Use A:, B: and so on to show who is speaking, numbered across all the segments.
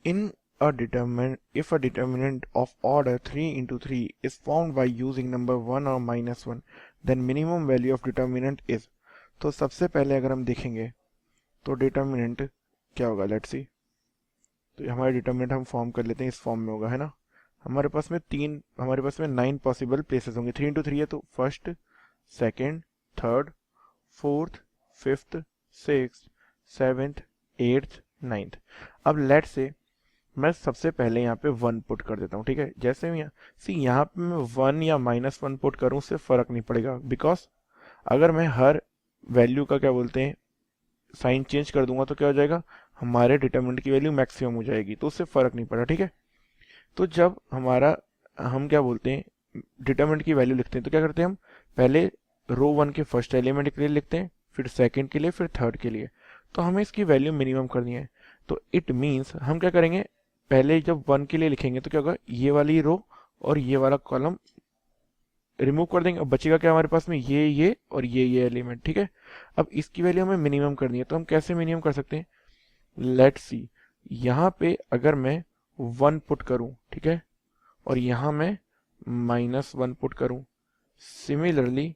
A: In a determinant, if a determinant of order 3 into 3 is found by using number 1 or -1, then minimum value of determinant is। तो सबसे पहले अगर हम देखेंगे तो डिटर्मिनेंट क्या होगा, लेट्स सी। तो हमारा डिटर्मिनेंट हम फॉर्म कर लेते हैं, इस फॉर्म में होगा, है ना। हमारे पास में 9 पॉसिबल प्लेसेस होंगे। 3 into 3 है तो first, second, third, fourth, fifth, sixth, seventh, eighth, ninth. अब लेट्स से मैं सबसे पहले यहाँ पे 1 पुट कर देता हूँ, ठीक है। जैसे मैं यहाँ पे मैं 1 या -1 पुट करूँ उससे फर्क नहीं पड़ेगा, बिकॉज अगर मैं हर वैल्यू का क्या बोलते हैं साइन चेंज कर दूंगा तो क्या हो जाएगा, हमारे डिटरमिनेंट की वैल्यू मैक्सिमम हो जाएगी, तो उससे फर्क नहीं पड़ा, ठीक है। तो जब हम क्या बोलते हैं डिटरमिनेंट की वैल्यू लिखते हैं तो क्या करते हैं, हम पहले रो 1 के फर्स्ट एलिमेंट के लिए लिखते हैं, फिर सेकंड के लिए, फिर थर्ड के लिए। तो हमें इसकी वैल्यू मिनिमम करनी है, तो इट मीन्स हम क्या करेंगे, पहले जब 1 के लिए लिखेंगे तो क्या होगा, ये वाली रो और ये वाला कॉलम रिमूव कर देंगे। अब बचेगा क्या हमारे पास में, ये और ये एलिमेंट, ठीक है। अब इसकी वैल्यू हमें मिनिमम करनी है, तो हम कैसे मिनिमम कर सकते हैं, लेट्स सी। यहाँ पे अगर मैं 1 पुट करूं, ठीक है, और यहाँ मैं -1 पुट करूं, सिमिलरली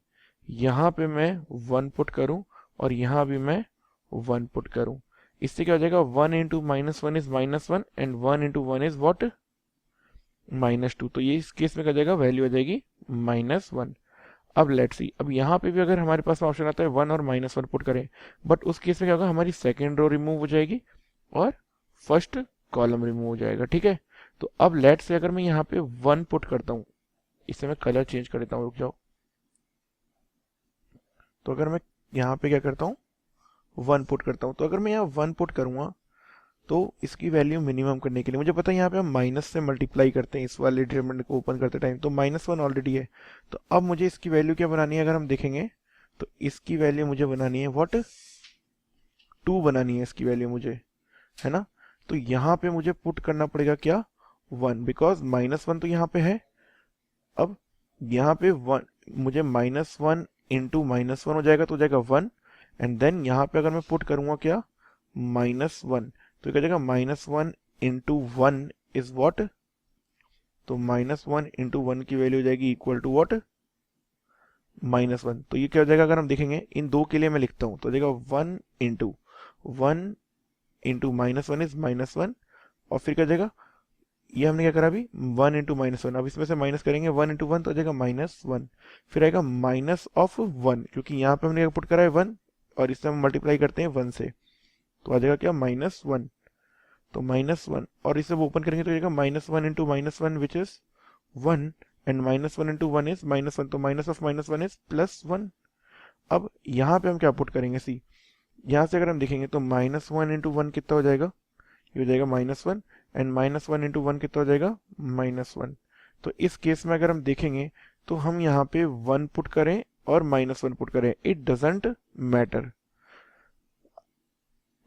A: यहाँ पे मैं 1 पुट करूं और यहाँ भी मैं 1 पुट करूं, इससे क्या हो जाएगा, 1 into -1 is -1 and 1 into 1 is what, -2। तो ये इस केस में क्या जाएगा, वैल्यू आ जाएगी -1। अब लेट्स सी, अब यहाँ पे भी अगर हमारे पास ऑप्शन आता है 1 और -1 पुट करें, बट उस केस में क्या होगा, हमारी सेकेंड रो रिमूव हो जाएगी और फर्स्ट कॉलम रिमूव हो जाएगा, ठीक है। तो अब लेट्स से अगर मैं यहाँ पे 1 पुट करता हूँ, इससे मैं कलर चेंज कर देता हूँ, रुक जाओ। तो अगर मैं यहाँ पे क्या करता हूँ 1 पुट करता हूँ, तो अगर मैं यहाँ 1 पुट करूँगा तो इसकी वैल्यू मिनिमम करने के लिए मुझे पता है यहाँ पे हम माइनस से मल्टीप्लाई करते हैं इस वाले डिटरमिनेंट को ओपन करते टाइम, तो -1 ऑलरेडी है। तो अब मुझे इसकी वैल्यू क्या बनानी है, अगर हम देखेंगे तो इसकी वैल्यू मुझे बनानी है व्हाट, 2 बनानी है इसकी वैल्यू मुझे, है ना। तो यहाँ पे मुझे पुट करना पड़ेगा क्या, 1, बिकॉज -1 तो यहाँ पे है। अब यहाँ पे 1 मुझे -1 इंटू -1 हो जाएगा, तो हो जाएगा 1, एंड देन यहाँ पे अगर मैं पुट करूंगा क्या, -1, तो क्या जाएगा, -1 इंटू 1 इज व्हाट, तो -1 इंटू 1 की वैल्यू हो जाएगी इक्वल टू व्हाट, -1। तो ये क्या हो जाएगा, अगर हम देखेंगे इन दो के लिए मैं लिखता हूं तो हो जाएगा 1 इंटू -1 इज -1, और फिर क्या हो जाएगा, ये हमने क्या करा अभी 1 इंटू -1, अब इसमें से माइनस करेंगे 1 इंटू 1 तो हो जाएगा -1, फिर आएगा -1, क्योंकि यहाँ पे हमने क्या पुट करा है 1 और इससे हम मल्टीप्लाई करते हैं 1 से, तो आ जाएगा क्या -1, तो -1, और इसे ओपन करेंगे तो जाएगा -1 into -1 which is 1, and -1 into 1 is -1, तो माइनस ऑफ -1 इज +1। अब यहाँ पे हम क्या पुट करेंगे, सी यहाँ से अगर हम देखेंगे तो -1 इंटू 1 कितना हो जाएगा, ये हो जाएगा -1, एंड -1 इंटू 1 कितना हो जाएगा, -1। तो इस केस में अगर हम देखेंगे तो हम यहाँ पे 1 पुट करें और -1 पुट करें, इट डजंट मैटर,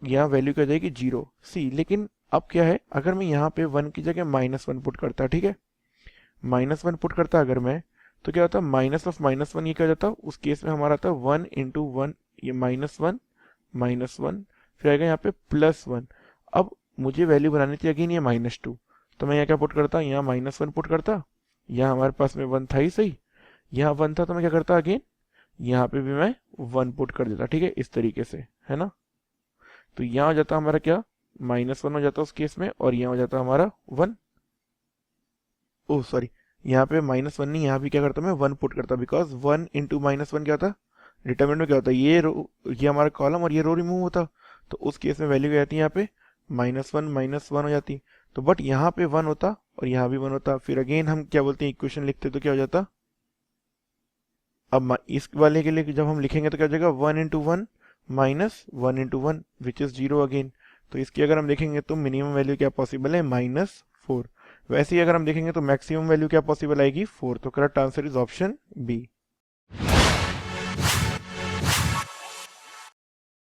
A: यहाँ वैल्यू क्या जाएगी 0 सी। लेकिन अब क्या है, अगर मैं यहाँ पे 1 की जगह -1 पुट करता, ठीक है, -1 पुट करता अगर मैं, तो क्या होता, माइनस ऑफ -1 ये क्या हो जाता, उस केस में हमारा था 1 इंटू 1, ये -1, फिर आएगा यहाँ पे +1। अब मुझे वैल्यू बनानी थी अगेन ये -2, तो मैं यहाँ क्या पुट करता, यहाँ -1 पुट करता, यहाँ हमारे पास में 1 था ही सही, यहाँ 1 था तो मैं क्या करता अगेन यहाँ पे भी मैं 1 पुट कर देता, ठीक है, इस तरीके से, है ना। तो यहाँ हो जाता हमारा क्या, -1 हो जाता उस केस में, और यहाँ हो जाता हमारा 1, ओह सॉरी, यहाँ पे -1 नहीं, यहाँ भी क्या करता मैं 1 पुट करता, बिकॉज 1 इंटू -1 क्या होता, डिटरमिनेंट में क्या होता है, ये हमारा कॉलम और ये रो रिमूव होता, तो उस केस में वैल्यू क्या आती है यहाँ पे -1 हो जाती। तो बट यहाँ पे 1 होता और यहाँ भी 1 होता, फिर अगेन हम क्या बोलते हैं इक्वेशन लिखते तो क्या हो जाता, अब इस वाले के लिए जब हम लिखेंगे तो क्या हो जाएगा 1 into 1 -1 into 1 which is 0 again. तो इसकी अगर हम देखेंगे तो मिनिमम वैल्यू क्या पॉसिबल है, -4। वैसे ही अगर हम देखेंगे तो मैक्सिमम वैल्यू क्या पॉसिबल आएगी 4, तो correct answer is option B.